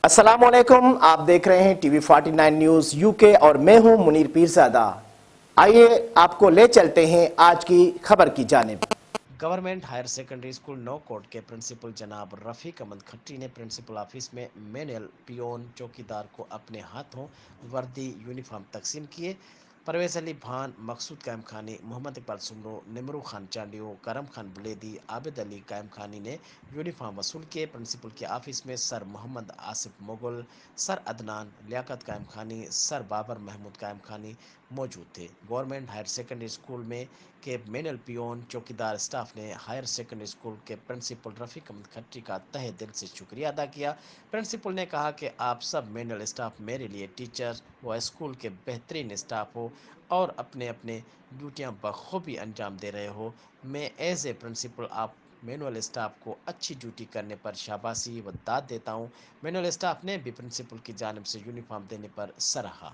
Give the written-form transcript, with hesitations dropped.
अस्सलाम वालेकुम। आप देख रहे हैं टीवी 49 न्यूज यूके और मैं हूं मुनीर पीरजादा। आइए आपको ले चलते हैं आज की खबर की जानिब। गवर्नमेंट हायर सेकेंडरी स्कूल नौकोट के प्रिंसिपल जनाब रफ़ीक अहमद खट्टी ने प्रिंसिपल ऑफिस में मैनुअल पियोन चौकीदार को अपने हाथों वर्दी यूनिफॉर्म तकसीम किए। परवेज़ अली भान, मकसूद कायम खानी, मोहम्मद इकबाल सुमरो, निमरू खान चांडियो, करम खान बुलेदी, आबिद अली कायम खानी ने यूनिफॉर्म वसूल किए। प्रिंसिपल के ऑफिस में सर मोहम्मद आसिफ मुगल, सर अदनान, लियाकत कायम खानी, सर बाबर महमूद कायम खानी मौजूद थे। गवर्नमेंट हायर सेकेंडरी स्कूल में के मैनुअल पियोन चौकीदार स्टाफ ने हायर सेकेंडरी स्कूल के प्रिंसिपल रफ़ीक अहमद खट्टी का तहे दिल से शुक्रिया अदा किया। प्रिंसिपल ने कहा कि आप सब मैनुअल स्टाफ मेरे लिए टीचर व स्कूल के बेहतरीन स्टाफ हो और अपने अपने ड्यूटियां बखूबी अंजाम दे रहे हो। मैं एज ए प्रिंसिपल आप मैनुअल स्टाफ को अच्छी ड्यूटी करने पर शाबाशी व दाद देता हूँ। मैनुअल स्टाफ ने भी प्रिंसिपल की जानिब से यूनिफॉर्म देने पर सराहा।